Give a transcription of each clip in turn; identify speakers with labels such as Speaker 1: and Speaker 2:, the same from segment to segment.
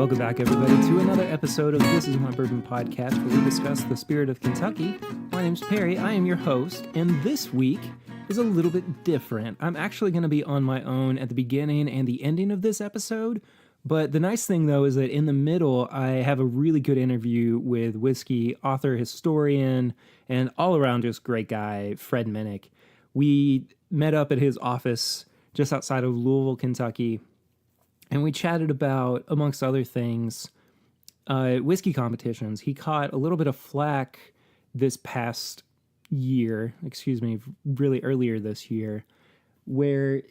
Speaker 1: Welcome back, everybody, to another episode of This Is My Bourbon podcast, where we discuss the spirit of Kentucky. My name's Perry. I am your host, and this week is a little bit different. I'm actually going to be on my own at the beginning and the ending of this episode, but the nice thing, though, is that in the middle, I have a really good interview with whiskey author, historian, and all-around just great guy, Fred Minnick. We met up at his office just outside of Louisville, Kentucky, and we chatted about, amongst other things, whiskey competitions. He caught a little bit of flack this past year, really earlier this year, where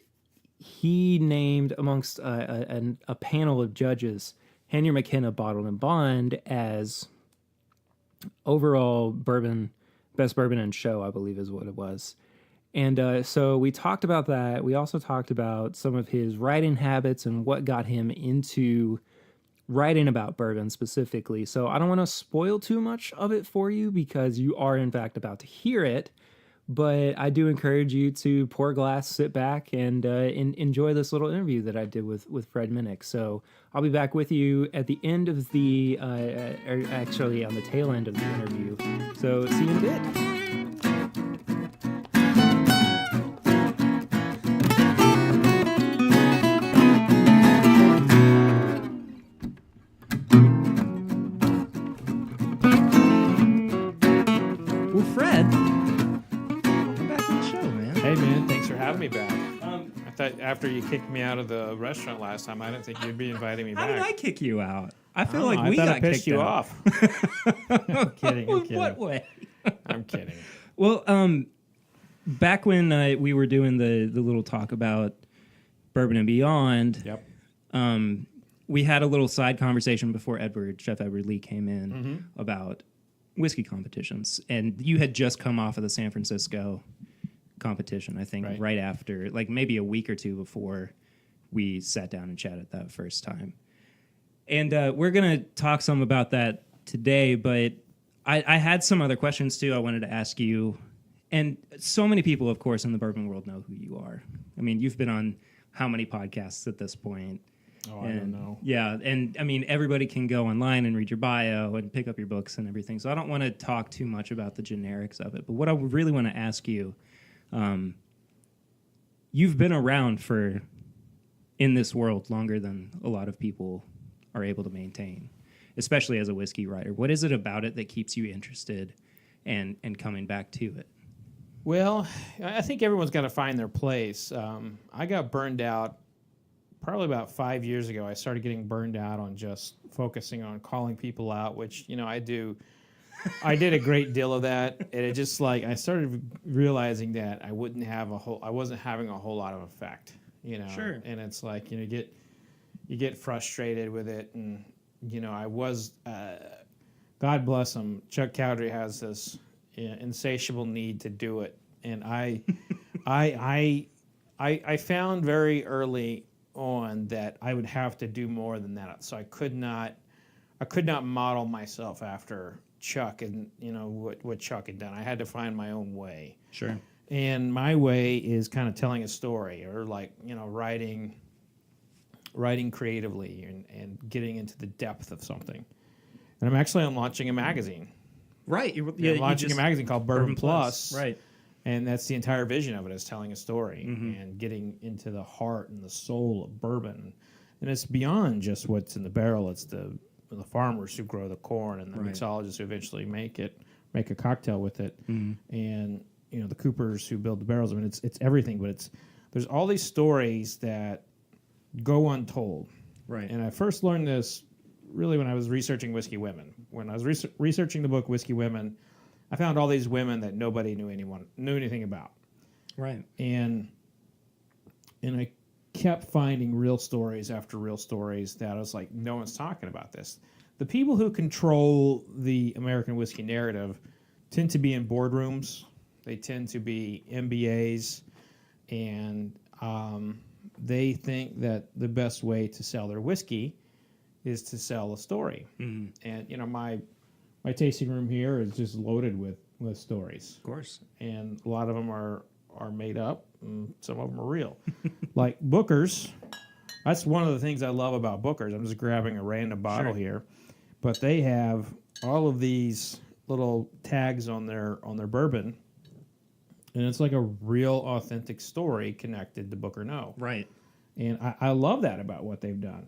Speaker 1: he named amongst a panel of judges Henry McKenna Bottled and Bond as overall best bourbon and show, I believe is what it was. And so we talked about that. We also talked about some of his writing habits and what got him into writing about bourbon specifically. So I don't want to spoil too much of it for you because you are, in fact, about to hear it. But I do encourage you to pour a glass, sit back, and enjoy this little interview that I did with Fred Minnick. So I'll be back with you at the end of the, or actually on the tail end of the interview. So see you in a bit.
Speaker 2: I thought after you kicked me out of the restaurant last time, I didn't think you'd be inviting me back.
Speaker 3: How did I kick you out? I feel like we
Speaker 2: got
Speaker 3: got
Speaker 2: pissed
Speaker 3: kicked
Speaker 2: you
Speaker 3: out.
Speaker 2: off. I'm kidding.
Speaker 3: What way?
Speaker 2: I'm kidding.
Speaker 1: Well, back when we were doing the little talk about Bourbon and Beyond,
Speaker 2: Yep.
Speaker 1: We had a little side conversation before Chef Edward Lee came in about whiskey competitions, and you had just come off of the San Francisco competition, I think, right after, like maybe a week or two before we sat down and chatted that first time. And we're going to talk some about that today, but I had some other questions too I wanted to ask you. And so many people, of course, in the bourbon world know who you are. I mean, you've been on how many podcasts at this point?
Speaker 2: Oh, I don't know.
Speaker 1: Yeah, and I mean, everybody can go online and read your bio and pick up your books and everything. So I don't want to talk too much about the generics of it. But what I really want to ask you, you've been around in this world longer than a lot of people are able to maintain, especially as a whiskey writer. What is it about it that keeps you interested and coming back to it?
Speaker 2: Well, I think everyone's got to find their place. I got burned out probably about 5 years ago. I started getting burned out on just focusing on calling people out, which, I do. I did a great deal of that, and it just like I started realizing that I wasn't having a whole lot of effect,
Speaker 1: Sure.
Speaker 2: And it's like you get frustrated with it, and I was, God bless him, Chuck Cowdery has this insatiable need to do it, and I found very early on that I would have to do more than that, so I could not model myself after Chuck and what Chuck had done. I had to find my own way.
Speaker 1: Sure.
Speaker 2: And my way is kind of telling a story, or like writing creatively and getting into the depth of something. And I'm launching a magazine.
Speaker 1: Right.
Speaker 2: I'm launching a magazine called Bourbon Plus.
Speaker 1: Right.
Speaker 2: And that's the entire vision of it, is telling a story and getting into the heart and the soul of bourbon. And it's beyond just what's in the barrel. It's the farmers who grow the corn and the mixologists who eventually make a cocktail with it, and the coopers who build the barrels. I mean, it's everything, but there's all these stories that go untold.
Speaker 1: Right.
Speaker 2: And I first learned this really when I was researching Whiskey Women. When I was researching the book Whiskey Women, I found all these women that nobody knew anything about.
Speaker 1: Right.
Speaker 2: And I kept finding real stories after real stories that I was like, no one's talking about this. The people who control the American whiskey narrative tend to be in boardrooms. They tend to be MBAs, and they think that the best way to sell their whiskey is to sell a story. And my tasting room here is just loaded with stories.
Speaker 1: Of course.
Speaker 2: And a lot of them are made up, and some of them are real. Like Booker's That's one of the things I love about Booker's. I'm just grabbing a random bottle
Speaker 3: Sure.
Speaker 2: here, but they have all of these little tags on their bourbon, and it's like a real authentic story connected to Booker No.
Speaker 3: Right.
Speaker 2: And I love that about what they've done.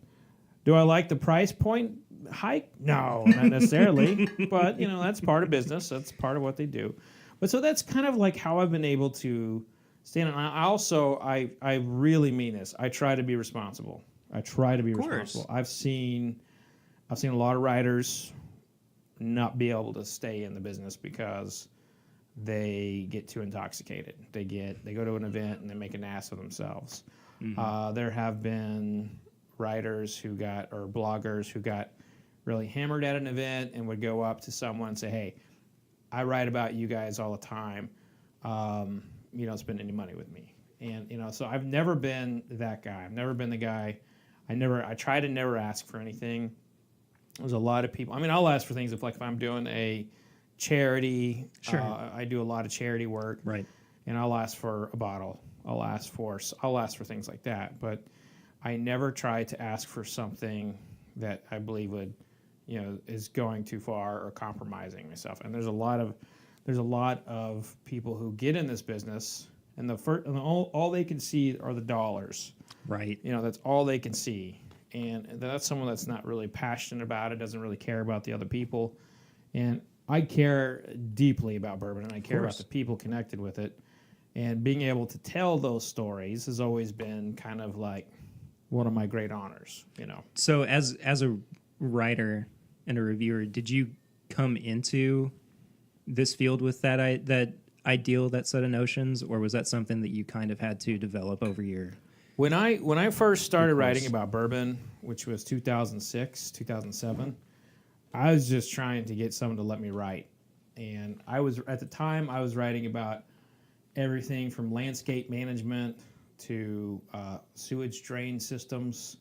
Speaker 2: Do I like the price point hike? No, not necessarily. But, that's part of business. That's part of what they do. But so that's kind of like how I've been able to stand. And I really mean this. I try to be responsible. Responsible. I've seen a lot of writers not be able to stay in the business because they get too intoxicated. They go to an event and they make an ass of themselves. Mm-hmm. There have been writers or bloggers who got really hammered at an event and would go up to someone and say, "Hey, I write about you guys all the time. You don't spend any money with me." And so I've never been that guy. I've never been the guy. I try to never ask for anything. There's a lot of people. I mean, I'll ask for things if I'm doing a charity.
Speaker 3: Sure.
Speaker 2: I do a lot of charity work.
Speaker 3: Right.
Speaker 2: And I'll ask for a bottle. I'll ask for things like that. But I never try to ask for something that I believe would, is going too far or compromising myself. And there's a lot of people who get in this business, and all they can see are the dollars.
Speaker 3: Right.
Speaker 2: That's all they can see. And that's someone that's not really passionate about it, doesn't really care about the other people. And I care deeply about bourbon, and I care about the people connected with it. And being able to tell those stories has always been kind of like one of my great honors,
Speaker 3: So as a writer and a reviewer, did you come into this field with that ideal, that set of notions, or was that something that you kind of had to develop over your...
Speaker 2: When I first started writing about bourbon, which was 2006, 2007, I was just trying to get someone to let me write. And at the time, I was writing about everything from landscape management to sewage drain systems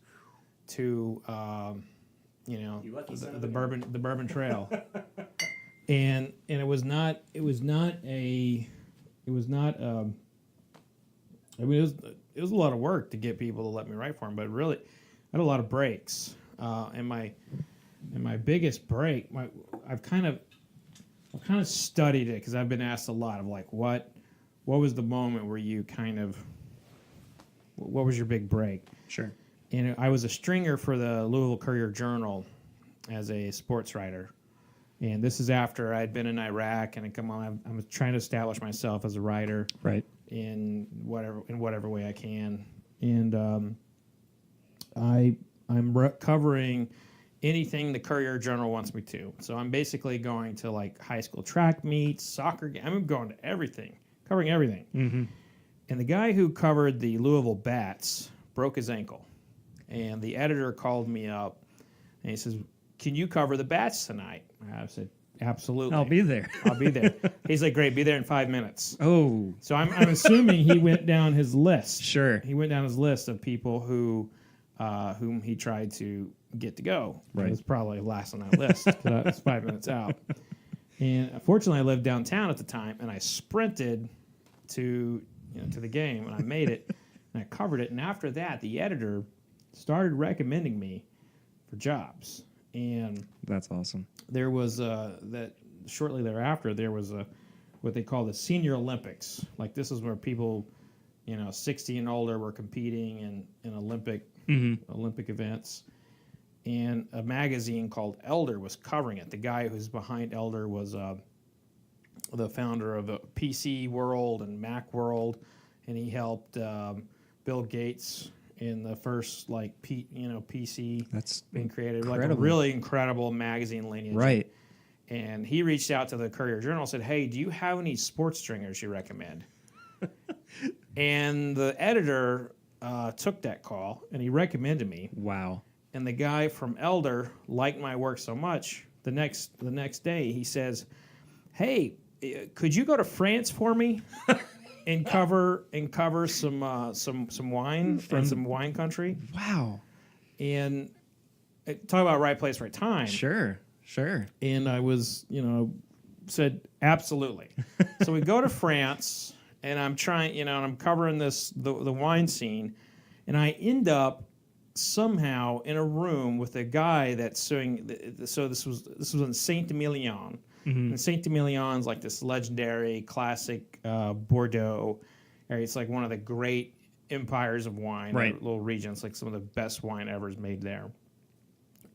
Speaker 2: to the Bourbon Trail. and it was a lot of work to get people to let me write for them, but really, I had a lot of breaks. And my biggest break, I've kind of studied it because I've been asked a lot of what was the moment where you what was your big break?
Speaker 3: Sure.
Speaker 2: And I was a stringer for the Louisville Courier-Journal as a sports writer. And this is after I'd been in Iraq, and I was trying to establish myself as a writer.
Speaker 3: Right.
Speaker 2: In whatever way I can, and I'm covering anything the Courier-Journal wants me to. So I'm basically going to high school track meets, soccer games. I'm going to everything, covering everything. Mm-hmm. And the guy who covered the Louisville Bats broke his ankle, and the editor called me up, and he says, "Can you cover the Bats tonight?" I said, "Absolutely.
Speaker 3: I'll be there."
Speaker 2: I'll be there. He's like, "Great, be there in 5 minutes."
Speaker 3: Oh.
Speaker 2: So I'm assuming he went down his list.
Speaker 3: Sure.
Speaker 2: He went down his list of people whom he tried to get to go.
Speaker 3: Right.
Speaker 2: It was probably last on that list because I was 5 minutes out. And unfortunately, I lived downtown at the time, and I sprinted to the game, and I made it, and I covered it. And after that, the editor started recommending me for jobs. And
Speaker 3: that's awesome.
Speaker 2: There was that shortly thereafter there was what they call the Senior Olympics. This is where people, 60 and older were competing in Olympic events. And a magazine called Elder was covering it. The guy who's behind Elder was the founder of PC World and Mac World, and he helped Bill Gates in the first PC
Speaker 3: that's
Speaker 2: being created,
Speaker 3: incredible.
Speaker 2: A really incredible magazine lineage.
Speaker 3: Right.
Speaker 2: And he reached out to the Courier-Journal and said, "Hey, do you have any sports stringers you recommend?" And the editor took that call, and he recommended me.
Speaker 3: Wow.
Speaker 2: And the guy from Elder liked my work so much, the next day he says, "Hey, could you go to France for me?" And cover some wine from some wine country.
Speaker 3: Wow.
Speaker 2: And talk about right place, right time.
Speaker 3: Sure.
Speaker 2: And I was, said absolutely. So we go to France, and I'm trying, and I'm covering the wine scene, and I end up somehow in a room with a guy that's suing. So this was in Saint Emilion, and Saint Emilion's like this legendary classic Bordeaux area. It's like one of the great empires of wine,
Speaker 3: right?
Speaker 2: Little regions, like some of the best wine ever is made there.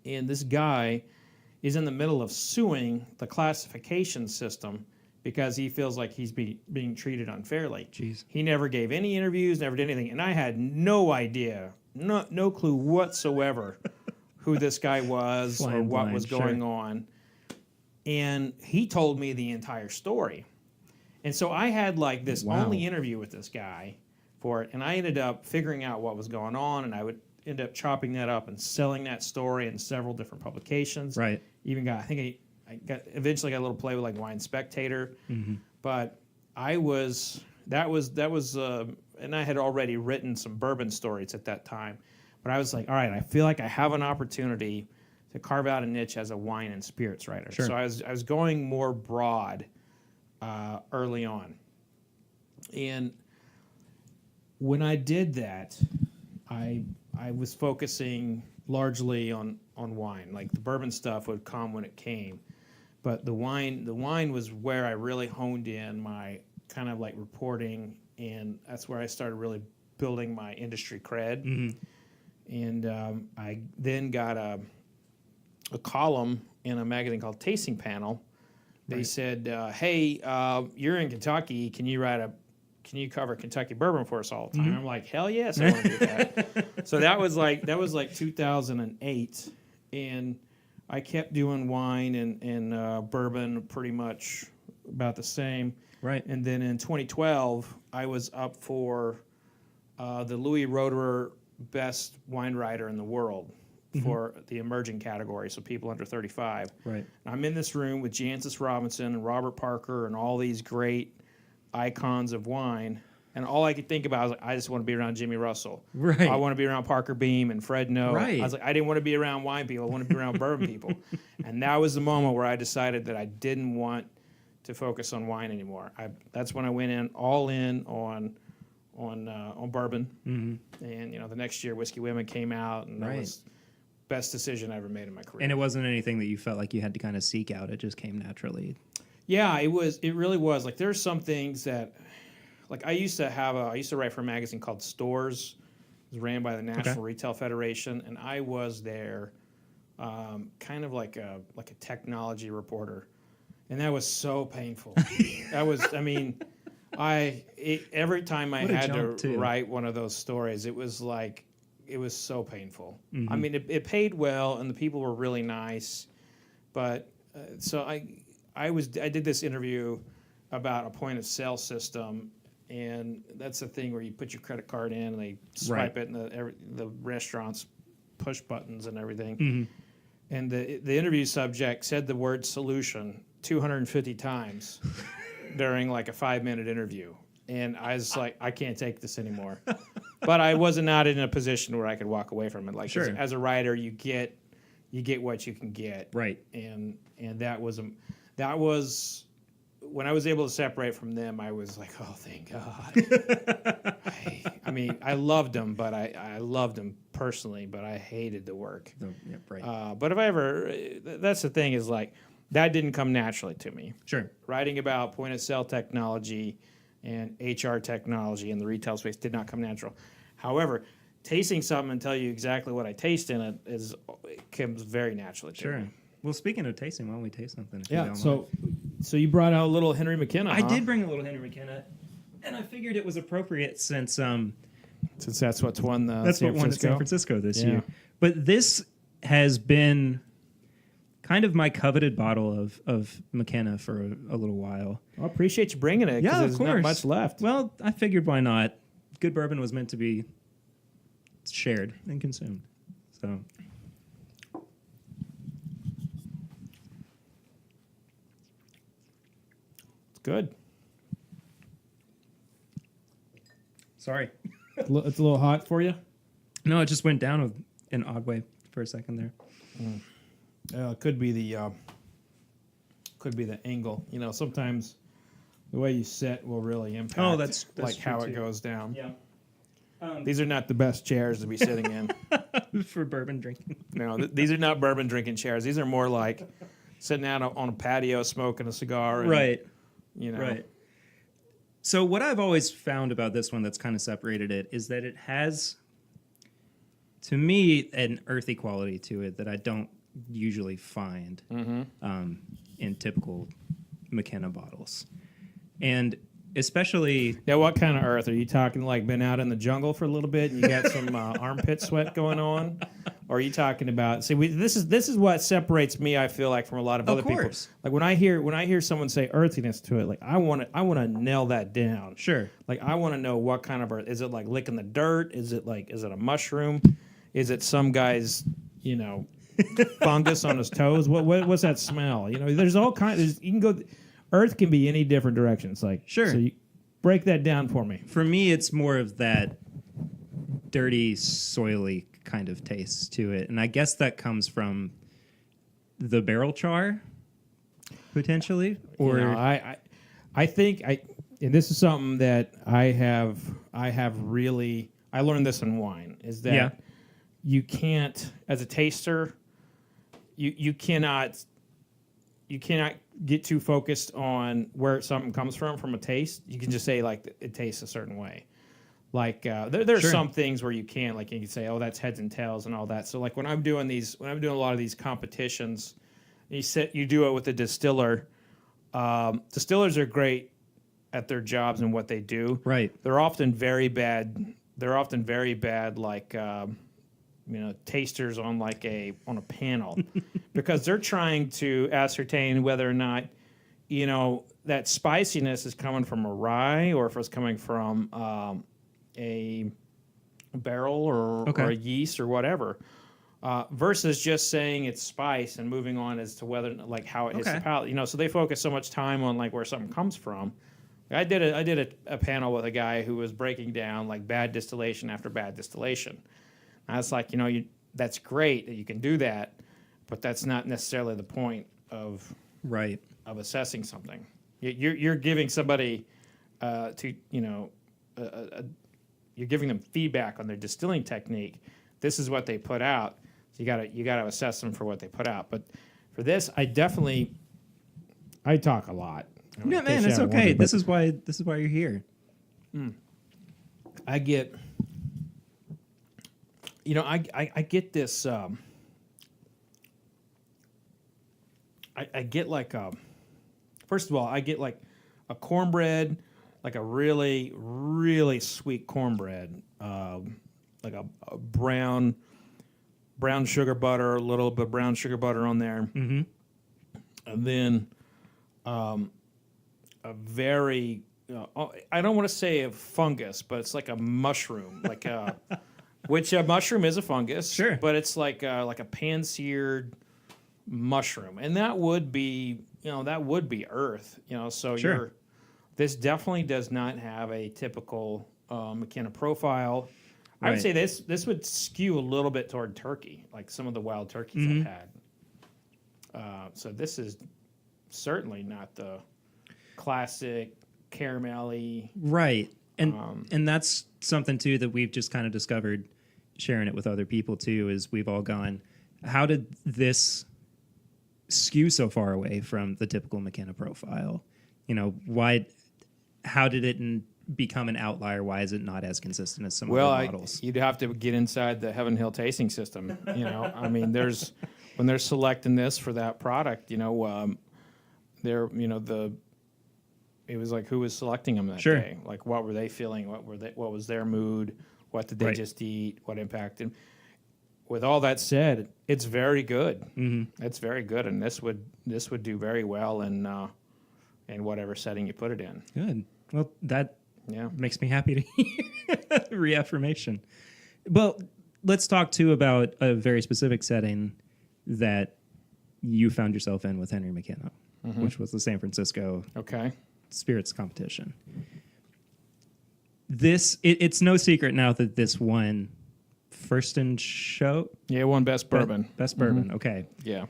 Speaker 2: And this guy is in the middle of suing the classification system because he feels like he's being treated unfairly.
Speaker 3: Jeez.
Speaker 2: He never gave any interviews, never did anything, and I had no idea, no clue whatsoever who this guy was or what was going on. And he told me the entire story. And so I had like this only interview with this guy for it, and I ended up figuring out what was going on, and I would end up chopping that up and selling that story in several different publications.
Speaker 3: Right.
Speaker 2: Even got, I eventually got a little play with like Wine Spectator, but that was, and I had already written some bourbon stories at that time, but I was like, all right, I feel like I have an opportunity to carve out a niche as a wine and spirits writer.
Speaker 3: Sure.
Speaker 2: So I was going more broad early on, and when I did that, I was focusing largely on wine. Like the bourbon stuff would come when it came, but the wine was where I really honed in my kind of like reporting, and that's where I started really building my industry cred. And I then got a column in a magazine called Tasting Panel. They said, "Hey, you're in Kentucky. Can you cover Kentucky bourbon for us all the time?" I'm like, "Hell yes, I want to do that." So that was like 2008, and I kept doing wine and bourbon pretty much about the same.
Speaker 3: Right.
Speaker 2: And then in 2012, I was up for the Louis Roederer Best Wine Writer in the World for the emerging category, so people under 35.
Speaker 3: Right.
Speaker 2: I'm in this room with Jancis Robinson and Robert Parker and all these great icons of wine, and all I could think about was like, I just want to be around Jimmy Russell.
Speaker 3: Right.
Speaker 2: I want to be around Parker Beam and Fred No.
Speaker 3: Right.
Speaker 2: I was like, I didn't want to be around wine people. I want to be around bourbon people. And that was the moment where I decided that I didn't want to focus on wine anymore. That's when I went all in on bourbon. And the next year Whiskey Women came out, and that was the best decision I ever made in my career.
Speaker 3: And it wasn't anything that you felt like you had to kind of seek out. It just came naturally.
Speaker 2: Yeah, it really was. Like there's some things that, like I used to write for a magazine called Stores. It was ran by the National Retail Federation, and I was there kind of like a technology reporter. And that was so painful. Every time I had to write one of those stories, it was so painful. I mean, it paid well, and the people were really nice, but so I did this interview about a point of sale system, and that's the thing where you put your credit card in and they swipe it, and the restaurants push buttons and everything. And the interview subject said the word solution 250 times during like a 5-minute interview. And I was like, I can't take this anymore. But I was not in a position where I could walk away from it. Like as a writer, you get what you can get. Right. And that was when I was able to separate from them, I was like, oh, thank God. I loved them, but I loved them personally, but I hated the work. But that's the thing is like, that didn't come naturally to me. Sure. Writing about point of sale technology and HR technology in the retail space did not come natural. However, tasting something and tell you exactly what I taste in it comes very naturally to me.
Speaker 3: Well, speaking of tasting, why don't we taste something?
Speaker 2: So you brought out a little Henry McKenna.
Speaker 3: I did bring a little Henry McKenna, and I figured it was appropriate since
Speaker 2: that's what won San
Speaker 3: Francisco this year. But this has been kind of my coveted bottle of McKenna for a little while.
Speaker 2: I appreciate you bringing it.
Speaker 3: Yeah,
Speaker 2: there's not much left.
Speaker 3: Well, I figured why not. Good bourbon was meant to be shared and consumed. So.
Speaker 2: It's good.
Speaker 3: Sorry.
Speaker 2: It's a little hot for you?
Speaker 3: No, it just went down in odd way for a second there.
Speaker 2: It could be the angle. Sometimes the way you sit will really impact.
Speaker 3: That's
Speaker 2: like how
Speaker 3: too.
Speaker 2: It goes down.
Speaker 3: Yeah.
Speaker 2: These are not the best chairs to be sitting in.
Speaker 3: for bourbon drinking.
Speaker 2: No, these are not bourbon drinking chairs. These are more like sitting out on a patio smoking a cigar. And,
Speaker 3: Right.
Speaker 2: You know.
Speaker 3: Right. So what I've always found about this one that's kind of separated it is that it has, to me, an earthy quality to it that I don't usually find in typical McKenna bottles. And especially...
Speaker 2: Now, what kind of earth? Are you talking like been out in the jungle for a little bit and you got some armpit sweat going on? Or are you talking about... See, this is what separates me, I feel like, from a lot of other people. Like when I hear someone say earthiness to it, like I want to nail that down.
Speaker 3: Sure.
Speaker 2: Like I want to know what kind of earth. Is it like licking the dirt? Is it a mushroom? Is it some guy's, fungus on his toes? What's that smell? There's all kinds. You can go... Earth can be any different directions. Like
Speaker 3: sure.
Speaker 2: So you break that down for me.
Speaker 3: For me, it's more of that dirty, soily kind of taste to it, and I guess that comes from the barrel char, potentially. Or
Speaker 2: I think and this is something that I have really learned this in wine is that you can't, as a taster, you cannot get too focused on where something comes from a taste. You can just say like it tastes a certain way. Like there's
Speaker 3: sure.
Speaker 2: some things where you can't, like you can say, oh, that's heads and tails and all that. So like when I'm doing a lot of these competitions, you do it with a distiller. Distillers are great at their jobs and what they do.
Speaker 3: Right.
Speaker 2: They're often very bad. Like tasters on a panel because they're trying to ascertain whether or not that spiciness is coming from a rye or if it's coming from a barrel or a yeast or whatever, versus just saying it's spice and moving on as to whether how it hits the palate. So they focus so much time on where something comes from. I did a panel with a guy who was breaking down bad distillation after bad distillation. I was like, that's great that you can do that, but that's not necessarily the point of assessing something. You're giving somebody you're giving them feedback on their distilling technique. This is what they put out. So you gotta assess them for what they put out. But for this, I talk a lot.
Speaker 3: Yeah, man, it's okay. This is why you're here.
Speaker 2: I get. I get this. I get first of all, I get a cornbread, a really, really sweet cornbread, like a brown sugar butter, a little bit of brown sugar butter on there, and then a very, I don't want to say a fungus, but it's like a mushroom, which a mushroom is a fungus,
Speaker 3: sure,
Speaker 2: but it's like a pan-seared mushroom, and that would be earth, So
Speaker 3: sure.
Speaker 2: This definitely does not have a typical McKenna profile. I would
Speaker 3: Right.
Speaker 2: say this would skew a little bit toward turkey, like some of the wild turkeys I've had. So this is certainly not the classic caramelly,
Speaker 3: right? And that's something too that we've just kind of discovered, sharing it with other people too. Is we've all gone, how did this skew so far away from the typical McKenna profile? Why? How did it become an outlier? Why is it not as consistent as some other models?
Speaker 2: You'd have to get inside the Heaven Hill tasting system. I mean, when they're selecting this for that product, it was like who was selecting them that day? Like what were they feeling? What was their mood? What did they just eat? What impacted? With all that said, it's very good. Mm-hmm. It's very good, and this would do very well in whatever setting you put it in.
Speaker 3: Good. Well, that makes me happy to hear reaffirmation. Well, let's talk too about a very specific setting that you found yourself in with Henry McKenna, which was the San Francisco Spirits competition. It's no secret now that this won first in show.
Speaker 2: Yeah, it won Best Bourbon.
Speaker 3: Best Bourbon, okay.
Speaker 2: Yeah.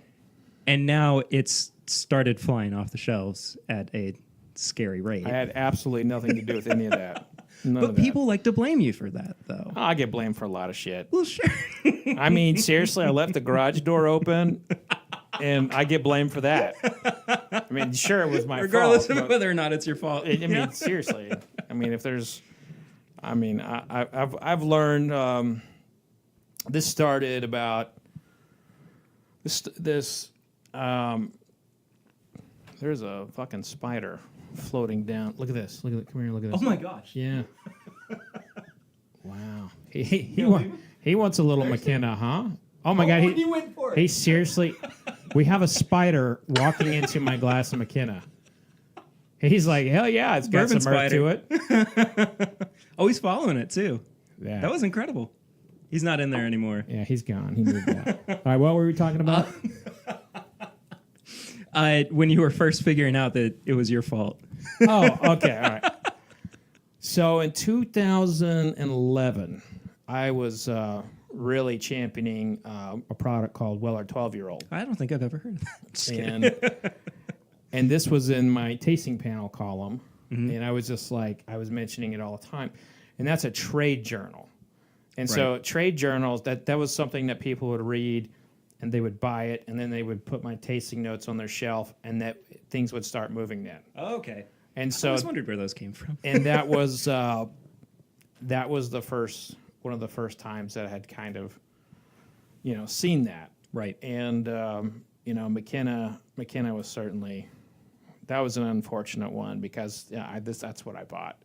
Speaker 3: And now it's started flying off the shelves at a scary rate.
Speaker 2: I had absolutely nothing to do with any of that. None
Speaker 3: But
Speaker 2: of that.
Speaker 3: people like to blame you for that, though.
Speaker 2: I get blamed for a lot of shit.
Speaker 3: Well, sure.
Speaker 2: I mean, seriously, I left the garage door open, and I get blamed for that. I mean, sure, it was my
Speaker 3: Regardless
Speaker 2: fault.
Speaker 3: of whether or not it's your fault.
Speaker 2: I mean, seriously. I mean, if there's, I mean, I've learned. This started about this. There's a fucking spider floating down. Look at this. Look at it. Come here. Look at this.
Speaker 3: Oh my gosh.
Speaker 2: Yeah. Wow. He wants a little McKenna, huh? Oh my God.
Speaker 3: He went for it.
Speaker 2: He seriously. We have a spider walking into my glass of McKenna. He's like, hell yeah, it's got
Speaker 3: Bourbon
Speaker 2: some earth to it.
Speaker 3: Oh, he's following it too.
Speaker 2: Yeah.
Speaker 3: That was incredible. He's not in there anymore.
Speaker 2: Yeah, he's gone. He moved out. All right, what were we talking about?
Speaker 3: When you were first figuring out that it was your fault.
Speaker 2: Oh, okay, all right. So in 2011, I was really championing a product called Weller 12-year-old.
Speaker 3: I don't think I've ever heard of that. Just kidding.
Speaker 2: And this was in my tasting panel column, and I was just like, I was mentioning it all the time. And that's a trade journal. And so trade journals, that was something that people would read, and they would buy it, and then they would put my tasting notes on their shelf, and that things would start moving then.
Speaker 3: Oh, okay.
Speaker 2: And
Speaker 3: I
Speaker 2: so,
Speaker 3: always wondered where those came from.
Speaker 2: and that was the first one of the first times that I had kind of, seen that.
Speaker 3: Right.
Speaker 2: And McKenna was certainly, that was an unfortunate one because that's what I bought.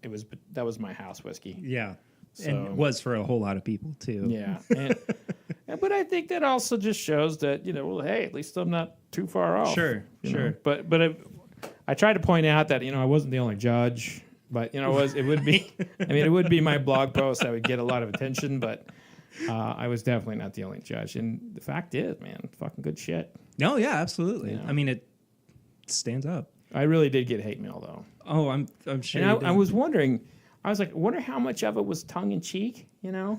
Speaker 2: That was my house whiskey.
Speaker 3: Yeah.
Speaker 2: So,
Speaker 3: and it was for a whole lot of people too.
Speaker 2: Yeah. But I think that also just shows that, hey, at least I'm not too far off.
Speaker 3: Sure.
Speaker 2: But I tried to point out that, I wasn't the only judge, but, it would be, it would be my blog post that would get a lot of attention, but I was definitely not the only judge. And the fact is, man, fucking good shit.
Speaker 3: No, yeah, absolutely.
Speaker 2: Yeah.
Speaker 3: I mean, it stands up.
Speaker 2: I really did get hate mail, though.
Speaker 3: Oh, I'm sure.
Speaker 2: And I was wondering, I wonder how much of it was tongue in cheek, and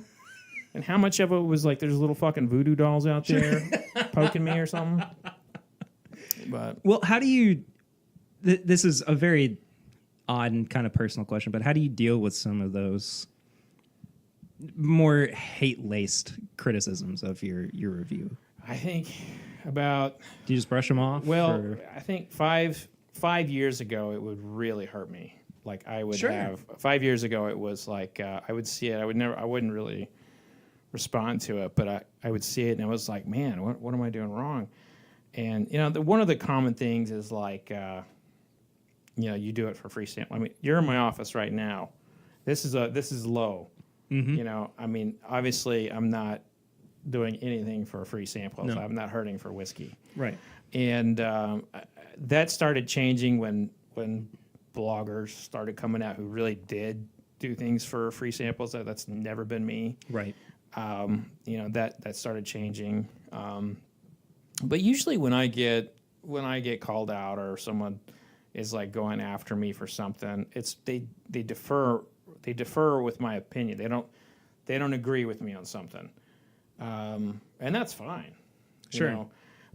Speaker 2: how much of it was like there's little fucking voodoo dolls out there poking me or something. But
Speaker 3: well, how do you? This is a very odd and kind of personal question, but how do you deal with some of those more hate-laced criticisms of your review?
Speaker 2: I think about.
Speaker 3: Do you just brush them off?
Speaker 2: Well, I think 5 years ago it would really hurt me. Like I would have 5 years ago, it was like I would see it. I wouldn't really respond to it, but I would see it, and I was like, man, what am I doing wrong? And one of the common things is like, you do it for free sample. I mean, you're in my office right now. This is low. Mm-hmm. Obviously, I'm not doing anything for free samples. No. I'm not hurting for whiskey.
Speaker 3: Right.
Speaker 2: And that started changing when bloggers started coming out who really did do things for free samples. That's never been me.
Speaker 3: Right.
Speaker 2: That started changing. But usually when I get called out or someone is like going after me for something, they defer with my opinion. They don't agree with me on something. And that's fine.
Speaker 3: Sure.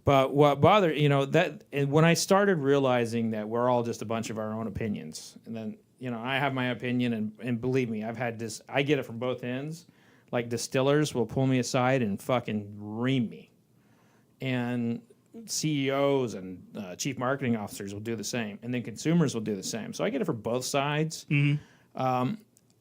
Speaker 2: But what bothered, and when I started realizing that we're all just a bunch of our own opinions, and then, I have my opinion, and believe me, I get it from both ends. Like distillers will pull me aside and fucking ream me. And CEOs and chief marketing officers will do the same. And then consumers will do the same. So I get it from both sides. Mm-hmm.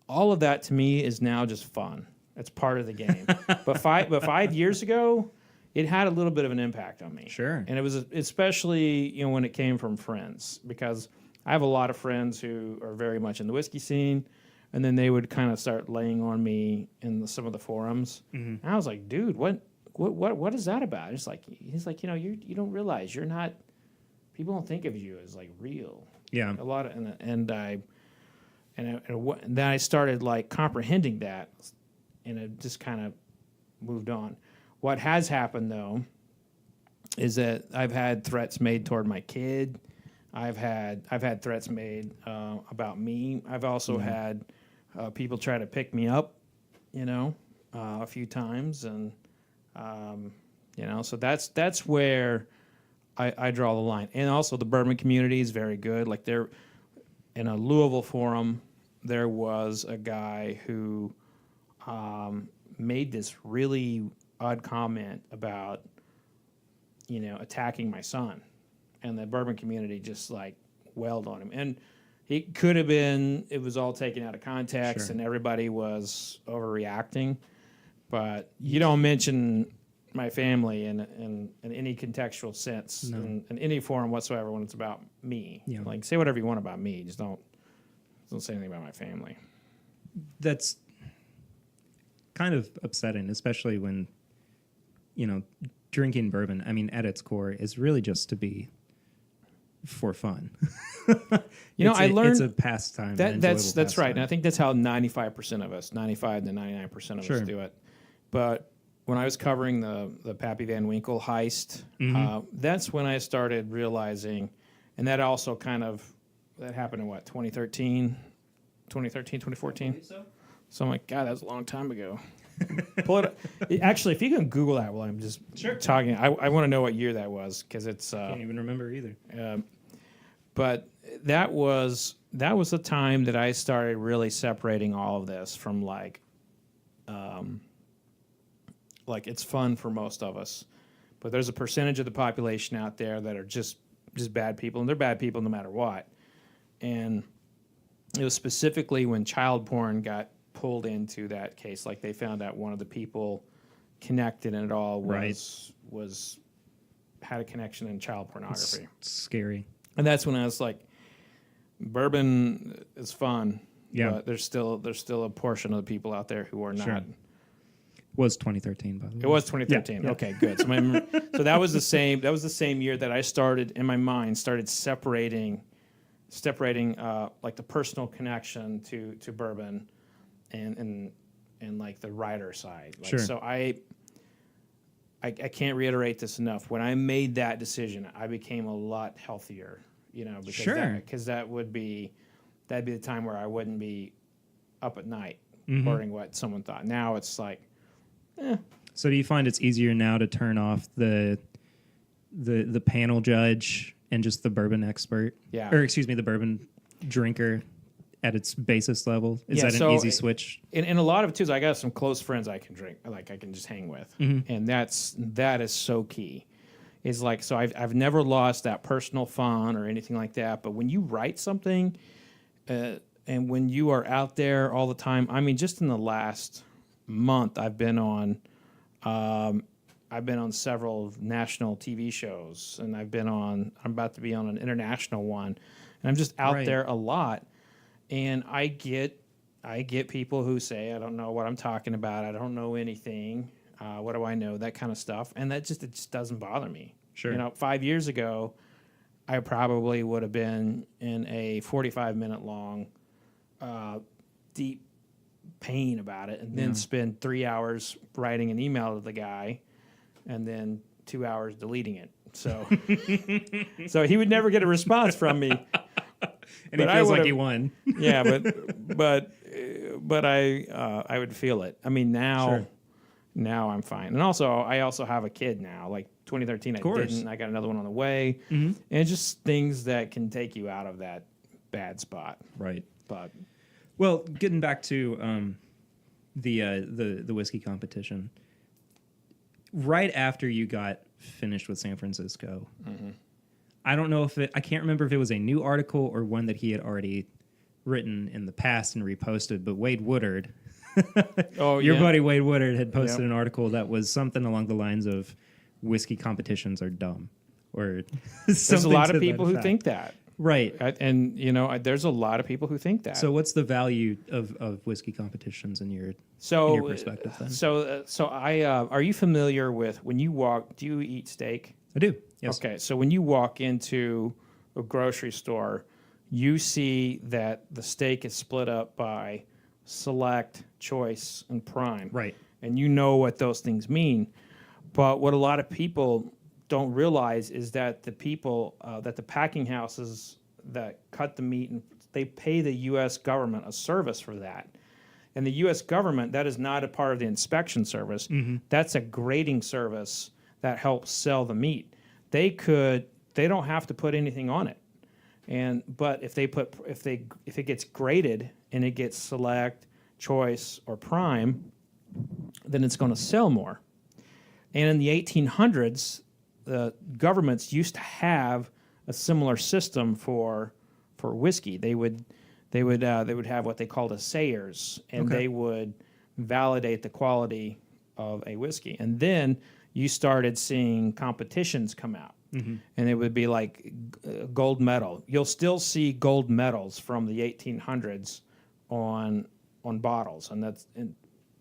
Speaker 2: All of that to me is now just fun. It's part of the game. But 5 years ago, it had a little bit of an impact on me.
Speaker 3: Sure.
Speaker 2: And it was especially, when it came from friends, because I have a lot of friends who are very much in the whiskey scene, and then they would kind of start laying on me in some of the forums. Mm-hmm. And I was like, dude, what is that about? He's like, you don't realize you're not, people don't think of you as like real.
Speaker 3: Yeah.
Speaker 2: A lot of, and then I started like comprehending that, and it just kind of moved on. What has happened, though, is that I've had threats made toward my kid. I've had threats made about me. I've also had people try to pick me up, a few times, and so that's where I draw the line. And also, the bourbon community is very good. Like they're in a Louisville forum. there was a guy who made this really odd comment about, attacking my son, and the bourbon community just like wailed on him. And it could have been, it was all taken out of context,
Speaker 3: Sure.
Speaker 2: and everybody was overreacting. But you don't mention my family in any contextual sense,
Speaker 3: No.
Speaker 2: in any form whatsoever when it's about me.
Speaker 3: Yeah.
Speaker 2: Like, say whatever you want about me, just don't say anything about my family.
Speaker 3: That's kind of upsetting, especially when, drinking bourbon, I mean, at its core, is really just to be for fun.
Speaker 2: I learned
Speaker 3: it's a pastime.
Speaker 2: that's right,
Speaker 3: pastime.
Speaker 2: and I think that's how 95% of us, 95 to 99% of
Speaker 3: Sure.
Speaker 2: us do it. But when I was covering the Pappy Van Winkle heist, that's when I started realizing, and that also that happened in 2013, 2014? So I'm like, God, that was a long time ago. Pull it up. Actually, if you can Google that while I'm just talking, I want to know what year that was, because it's...
Speaker 3: I can't even remember either.
Speaker 2: But that was the time that I started really separating all of this from like it's fun for most of us, but there's a percentage of the population out there that are just bad people, and they're bad people no matter what. And it was specifically when child porn got pulled into that case, like they found out one of the people connected in it all was had a connection in child pornography.
Speaker 3: It's scary.
Speaker 2: And that's when I was like, bourbon is fun, but there's still a portion of the people out there who are not.
Speaker 3: Sure. Was 2013, by the way.
Speaker 2: It was 2013.
Speaker 3: Yeah.
Speaker 2: Okay, good. So that was the same. That was the same year that I started in my mind separating like the personal connection to bourbon and like the writer side. Like,
Speaker 3: Sure.
Speaker 2: So I can't reiterate this enough. When I made that decision, I became a lot healthier. Because that'd be the time where I wouldn't be up at night worrying what someone thought. Now it's like,
Speaker 3: So do you find it's easier now to turn off the panel judge and just the bourbon expert?
Speaker 2: Yeah.
Speaker 3: Or excuse me, the bourbon drinker at its basis level? Is that an easy switch?
Speaker 2: And a lot of it too is I got some close friends I can drink, like I can just hang with, and that is so key. Is like, so I've never lost that personal fun or anything like that. But when you write something, and when you are out there all the time, I mean, just in the last month, I've been on several national TV shows, and I'm about to be on an international one, and I'm just out there a lot. And I get people who say, I don't know what I'm talking about. I don't know anything. What do I know? That kind of stuff. And it just doesn't bother me.
Speaker 3: Sure.
Speaker 2: 5 years ago, I probably would have been in a 45-minute long, deep pain about it, and then spend 3 hours writing an email to the guy, and then 2 hours deleting it. So, so he would never get a response from me.
Speaker 3: And he feels like he won.
Speaker 2: Yeah, but I would feel it. I mean, now I'm fine. And also, I also have a kid now. Like 2013, I didn't. I got another one on the way. And just things that can take you out of that bad spot.
Speaker 3: Right.
Speaker 2: But
Speaker 3: well, getting back to the whiskey competition, right after you got finished with San Francisco, I don't know I can't remember if it was a new article or one that he had already written in the past and reposted, but Wade Woodard, your buddy Wade Woodard, had posted an article that was something along the lines of whiskey competitions are dumb, or
Speaker 2: there's a lot of people who think that.
Speaker 3: Right.
Speaker 2: And, there's a lot of people who think that.
Speaker 3: So what's the value of whiskey competitions in your perspective then?
Speaker 2: So are you familiar with, when you walk, do you eat steak?
Speaker 3: I do, yes.
Speaker 2: Okay, so when you walk into a grocery store, you see that the steak is split up by select, choice, and prime.
Speaker 3: Right.
Speaker 2: And you know what those things mean. But what a lot of people don't realize is that the people, that the packing houses that cut the meat, and they pay the U.S. government a service for that. And the U.S. government, that is not a part of the inspection service. That's a grading service that helps sell the meat. They don't have to put anything on it. But if it gets graded and it gets select, choice, or prime, then it's going to sell more. And in the 1800s, the governments used to have a similar system for whiskey. They would have what they called assayers, and they would validate the quality of a whiskey. And then you started seeing competitions come out, and it would be like gold medal. You'll still see gold medals from the 1800s on bottles, and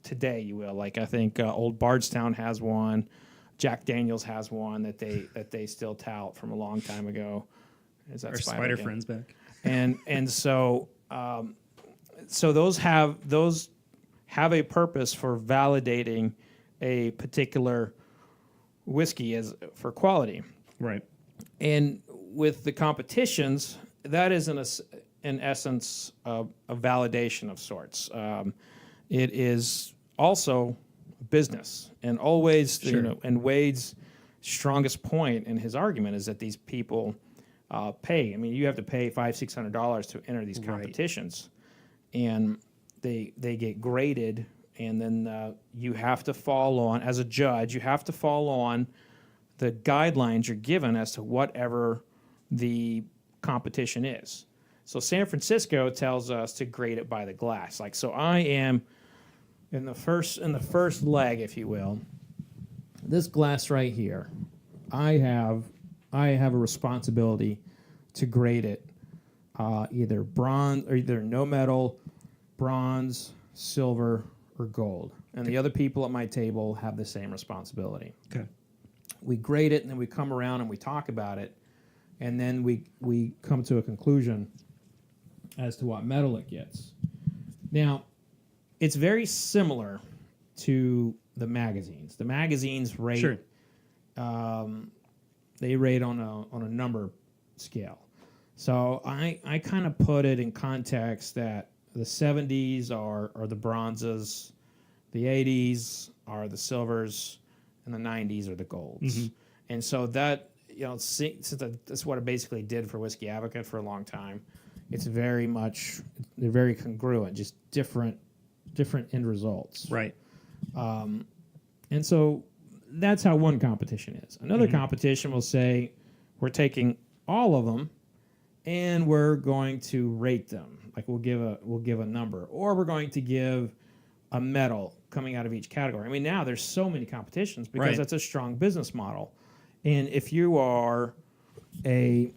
Speaker 2: today you will. Like I think Old Bardstown has one, Jack Daniel's has one that they still tout from a long time ago. Is that
Speaker 3: Our spider friends back?
Speaker 2: And so those have a purpose for validating a particular whiskey as for quality.
Speaker 3: Right.
Speaker 2: And with the competitions, that is in essence a validation of sorts. It is also business, and always, and Wade's strongest point in his argument is that these people pay. I mean, you have to pay $500-$600 to enter these competitions, and they get graded, and then you have to fall on, as a judge, you have to fall on the guidelines you're given as to whatever the competition is. So San Francisco tells us to grade it by the glass. Like, so I am in the first leg, if you will, this glass right here, I have a responsibility to grade it either bronze or either no metal, bronze, silver, or gold. And the other people at my table have the same responsibility.
Speaker 3: Okay.
Speaker 2: We grade it, and then we come around and we talk about it, and then we come to a conclusion as to what metal it gets. Now, it's very similar to the magazines. The magazines rate,
Speaker 3: Sure.
Speaker 2: They rate on a number scale. So I kind of put it in context that the 70s are the bronzes, the 80s are the silvers, and the 90s are the golds. And so that, since that's what it basically did for Whiskey Advocate for a long time, it's very much, they're very congruent, just different end results.
Speaker 3: Right.
Speaker 2: And so that's how one competition is. Another competition will say, we're taking all of them and we're going to rate them. Like we'll give a number, or we're going to give a medal coming out of each category. I mean, now there's so many competitions because that's a strong business model. And if you are a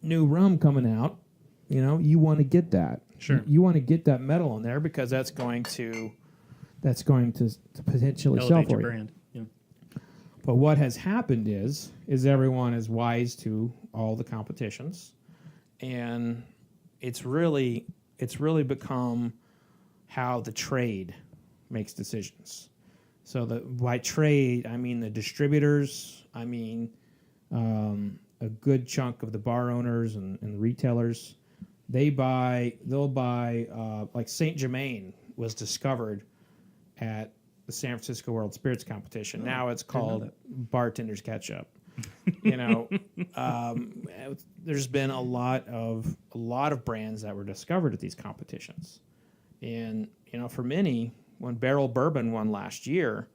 Speaker 2: new rum coming out, you want to get that.
Speaker 3: Sure.
Speaker 2: You want to get that medal in there because that's going to potentially
Speaker 3: Elevate
Speaker 2: sell for
Speaker 3: your
Speaker 2: you.
Speaker 3: brand. Yeah.
Speaker 2: But what has happened is everyone is wise to all the competitions, and it's really become how the trade makes decisions. So by trade, I mean the distributors, I mean a good chunk of the bar owners and the retailers. They'll buy like Saint Germain was discovered at the San Francisco World Spirits Competition.
Speaker 3: Oh,
Speaker 2: now it's called Bartender's Ketchup. There's been a lot of brands that were discovered at these competitions, and for many, when Barrel Bourbon won last year,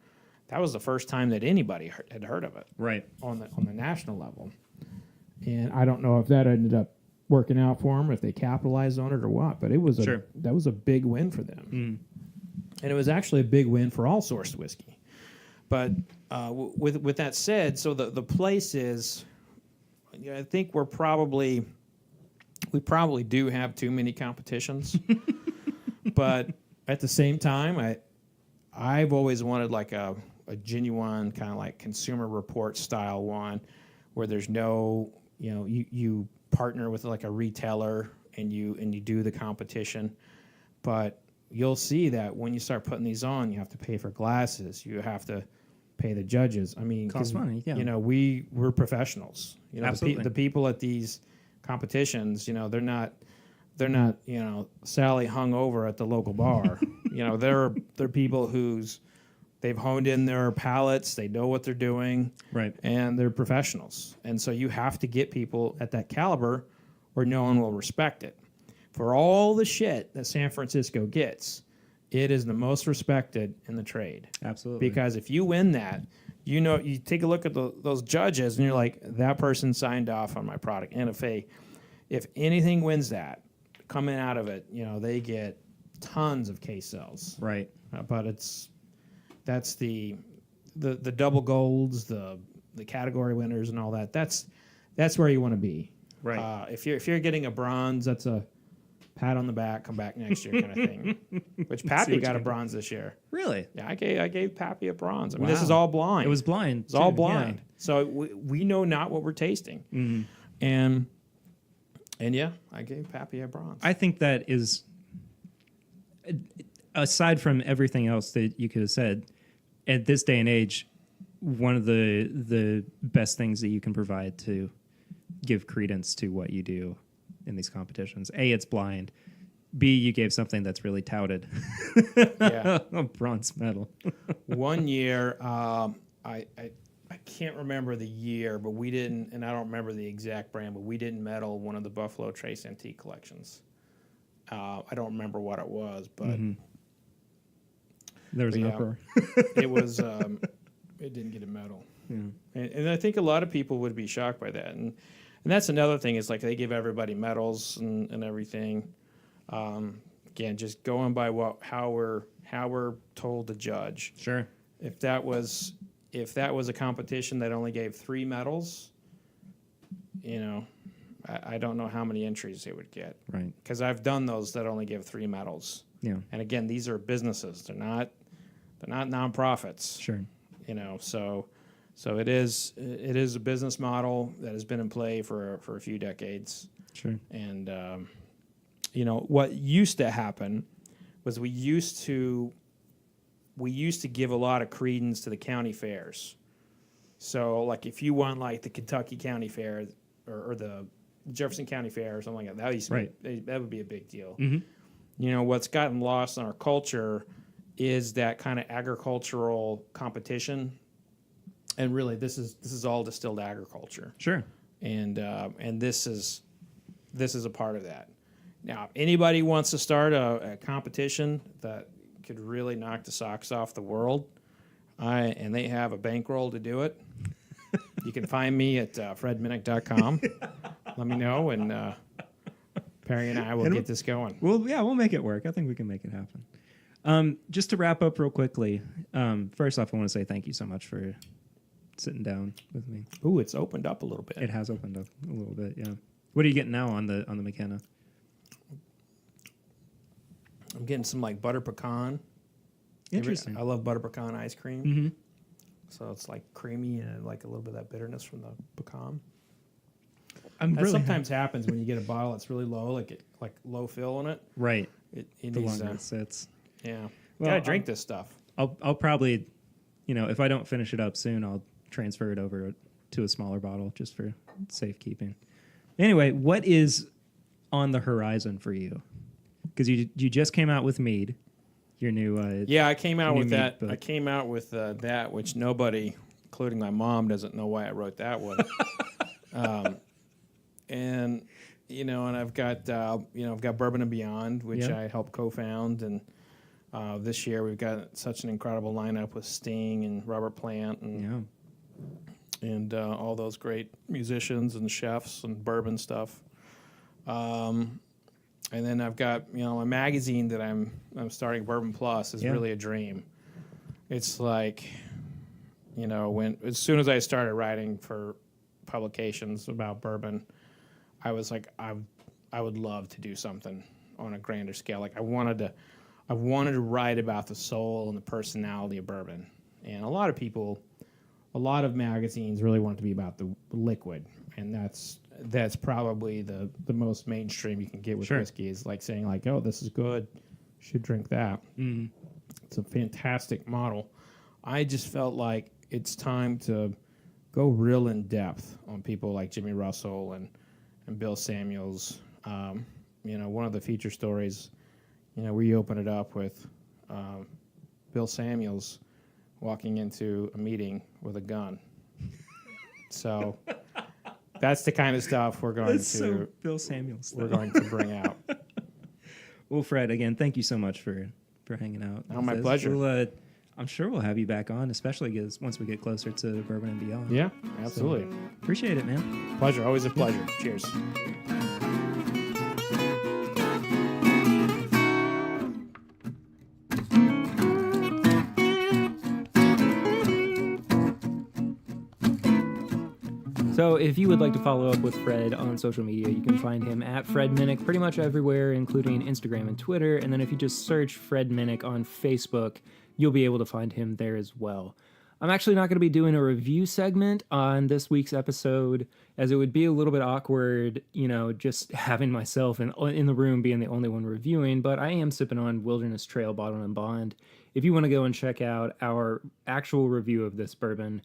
Speaker 2: that was the first time that anybody had heard of it.
Speaker 3: Right.
Speaker 2: On the national level, and I don't know if that ended up working out for them, if they capitalized on it or what, but that was a big win for them. And it was actually a big win for all sourced whiskey. But with that said, so the place is, I think we probably do have too many competitions. But at the same time, I've always wanted like a genuine kind of like Consumer Report style one, where there's no, you partner with like a retailer and you do the competition, but you'll see that when you start putting these on, you have to pay for glasses, you have to pay the judges. I mean,
Speaker 3: costs money. Yeah.
Speaker 2: We're professionals.
Speaker 3: Absolutely.
Speaker 2: The people at these competitions, they're not Sally hung over at the local bar. They're people they've honed in their palates, they know what they're doing,
Speaker 3: Right.
Speaker 2: and they're professionals. And so you have to get people at that caliber, or no one will respect it. For all the shit that San Francisco gets, it is the most respected in the trade.
Speaker 3: Absolutely.
Speaker 2: Because if you win that, you take a look at those judges and you're like, that person signed off on my product. And if anything wins that, coming out of it, they get tons of case sales.
Speaker 3: Right.
Speaker 2: But that's the double golds, the category winners, and all that. That's where you want to be.
Speaker 3: Right.
Speaker 2: If you're getting a bronze, that's a pat on the back, come back next year kind of thing. Which Pappy got a bronze this year.
Speaker 3: Really?
Speaker 2: Yeah, I gave Pappy a bronze. I mean,
Speaker 3: Wow.
Speaker 2: this is all blind.
Speaker 3: It was blind.
Speaker 2: It's all blind. So we know not what we're tasting.
Speaker 3: Mm-hmm.
Speaker 2: And yeah, I gave Pappy a bronze.
Speaker 3: I think that is, aside from everything else that you could have said, at this day and age, one of the best things that you can provide to give credence to what you do in these competitions. A, it's blind. B, you gave something that's really touted.
Speaker 2: Yeah.
Speaker 3: A bronze medal.
Speaker 2: One year, I can't remember the year, but we didn't, and I don't remember the exact brand, but we didn't medal one of the Buffalo Trace antique collections. I don't remember what it was, but
Speaker 3: There was an
Speaker 2: yeah,
Speaker 3: uproar.
Speaker 2: it was. It didn't get a medal, and I think a lot of people would be shocked by that. And that's another thing is like they give everybody medals and everything. Again, just going by how we're told to judge.
Speaker 3: Sure.
Speaker 2: If that was a competition that only gave 3 medals, I don't know how many entries they would get.
Speaker 3: Right.
Speaker 2: Because I've done those that only give 3 medals.
Speaker 3: Yeah.
Speaker 2: And again, these are businesses. They're not nonprofits.
Speaker 3: Sure.
Speaker 2: So it is a business model that has been in play for a few decades.
Speaker 3: Sure.
Speaker 2: And what used to happen was we used to give a lot of credence to the county fairs. So like if you won like the Kentucky County Fair or the Jefferson County Fair or something like that, that would be a big deal.
Speaker 3: Mm-hmm.
Speaker 2: What's gotten lost in our culture is that kind of agricultural competition, and really this is all distilled agriculture.
Speaker 3: Sure.
Speaker 2: And this is a part of that. Now, if anybody wants to start a competition that could really knock the socks off the world, and they have a bankroll to do it, you can find me at fredminnick.com. Let me know, and Perry and I will get this going.
Speaker 3: Well, yeah, we'll make it work. I think we can make it happen. Just to wrap up real quickly, first off, I want to say thank you so much for sitting down with me.
Speaker 2: Ooh, it's opened up a little bit.
Speaker 3: It has opened up a little bit, yeah. What are you getting now on the McKenna?
Speaker 2: I'm getting some like butter pecan.
Speaker 3: Interesting.
Speaker 2: I love butter pecan ice cream.
Speaker 3: Mm-hmm.
Speaker 2: So it's like creamy and like a little bit of that bitterness from the pecan.
Speaker 3: That
Speaker 2: sometimes happens when you get a bottle that's really low, like low fill in it.
Speaker 3: Right.
Speaker 2: It
Speaker 3: The
Speaker 2: needs,
Speaker 3: longer it sits.
Speaker 2: yeah.
Speaker 3: Well,
Speaker 2: Gotta drink this stuff.
Speaker 3: I'll probably, if I don't finish it up soon, I'll transfer it over to a smaller bottle just for safekeeping. Anyway, what is on the horizon for you? Because you just came out with mead, your new
Speaker 2: I came out
Speaker 3: new
Speaker 2: with
Speaker 3: mead
Speaker 2: that.
Speaker 3: book.
Speaker 2: I came out with that, which nobody, including my mom, doesn't know why I wrote that one. And I've got Bourbon and Beyond, which I helped co-found, and this year we've got such an incredible lineup with Sting and Robert Plant and all those great musicians and chefs and bourbon stuff. And then I've got a magazine that I'm starting, Bourbon Plus, is really a dream. It's like as soon as I started writing for publications about bourbon, I was like, I would love to do something on a grander scale. Like I wanted to write about the soul and the personality of bourbon. And a lot of magazines really want it to be about the liquid, and that's probably the most mainstream you can get with whiskey, is like saying like, oh, this is good, you should drink that. Mm-hmm. It's a fantastic model. I just felt like it's time to go real in depth on people like Jimmy Russell and Bill Samuels. One of the feature stories, we open it up with Bill Samuels walking into a meeting with a gun. So That's the kind of stuff we're going
Speaker 3: That's
Speaker 2: to
Speaker 3: so Bill Samuels.
Speaker 2: we're going to bring out.
Speaker 3: Well, Fred, again, thank you so much for hanging out.
Speaker 2: Oh,
Speaker 3: with
Speaker 2: my
Speaker 3: us.
Speaker 2: pleasure.
Speaker 3: I'm sure we'll have you back on, especially once we get closer to Bourbon and Beyond.
Speaker 2: Yeah, absolutely.
Speaker 3: Appreciate it, man.
Speaker 2: Pleasure. Always a pleasure. Cheers.
Speaker 1: So if you would like to follow up with Fred on social media, you can find him at Fred Minnick pretty much everywhere, including Instagram and Twitter. And then if you just search Fred Minnick on Facebook, you'll be able to find him there as well. I'm actually not going to be doing a review segment on this week's episode, as it would be a little bit awkward, just having myself in the room being the only one reviewing, but I am sipping on Wilderness Trail Bottle and Bond. If you want to go and check out our actual review of this bourbon,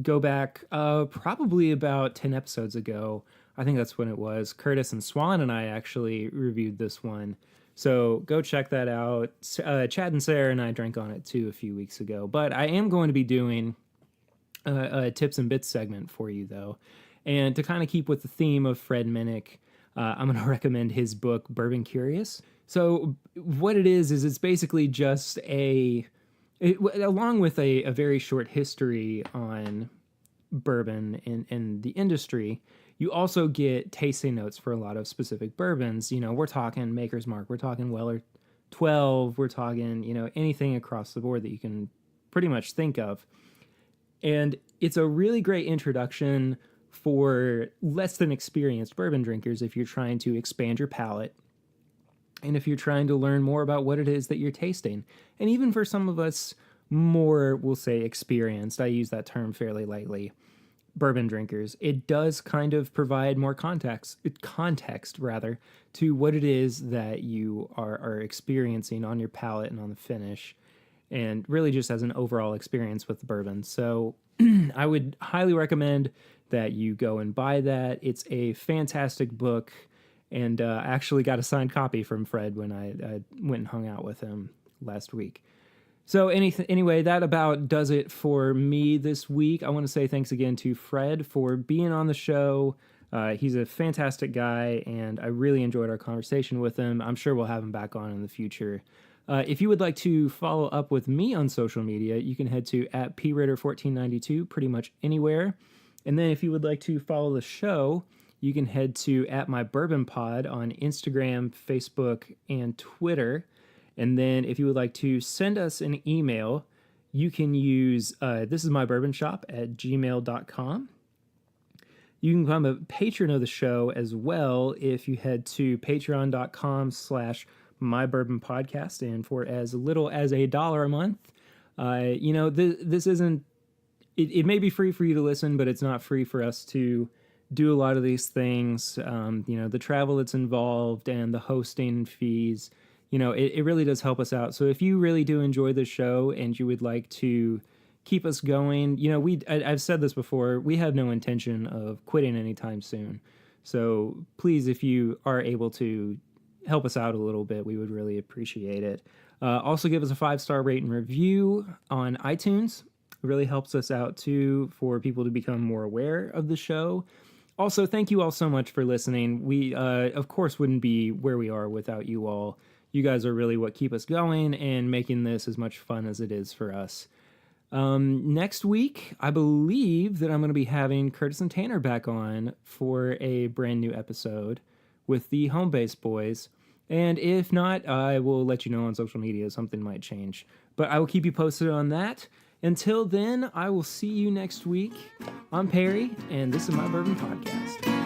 Speaker 1: go back probably about 10 episodes ago. I think that's when it was. Curtis and Swan and I actually reviewed this one. So go check that out. Chad and Sarah and I drank on it too a few weeks ago. But I am going to be doing a tips and bits segment for you, though. And to kind of keep with the theme of Fred Minnick, I'm going to recommend his book, Bourbon Curious. So what it is it's basically just along with a very short history on bourbon and the industry, you also get tasting notes for a lot of specific bourbons. We're talking Maker's Mark, we're talking Weller 12, we're talking, anything across the board that you can pretty much think of. And it's a really great introduction for less than experienced bourbon drinkers if you're trying to expand your palate and if you're trying to learn more about what it is that you're tasting. And even for some of us more, we'll say, experienced, I use that term fairly lightly, bourbon drinkers, it does kind of provide more context rather, to what it is that you are experiencing on your palate and on the finish, and really just as an overall experience with the bourbon. So I would highly recommend that you go and buy that. It's a fantastic book. And I actually got a signed copy from Fred when I went and hung out with him last week. So anyway, that about does it for me this week. I want to say thanks again to Fred for being on the show. He's a fantastic guy, and I really enjoyed our conversation with him. I'm sure we'll have him back on in the future. If you would like to follow up with me on social media, you can head to @pritter1492 pretty much anywhere. And then if you would like to follow the show, you can head to @MyBourbonPod on Instagram, Facebook, and Twitter. And then if you would like to send us an email, you can use thisismybourbonshop@gmail.com. You can become a patron of the show as well if you head to patreon.com/MyBourbonPodcast. And for as little as $1 a month, this isn't, it may be free for you to listen, but it's not free for us to do a lot of these things, the travel that's involved and the hosting fees, it really does help us out. So if you really do enjoy the show and you would like to keep us going, I've said this before, we have no intention of quitting anytime soon. So please, if you are able to help us out a little bit, we would really appreciate it. Also give us a 5-star rate and review on iTunes. It really helps us out too, for people to become more aware of the show. Also, thank you all so much for listening. We, of course, wouldn't be where we are without you all. You guys are really what keep us going and making this as much fun as it is for us. Next week, I believe that I'm going to be having Curtis and Tanner back on for a brand new episode with the Home Base Boys. And if not, I will let you know on social media. Something might change. But I will keep you posted on that. Until then, I will see you next week. I'm Perry, and this is My Bourbon Podcast.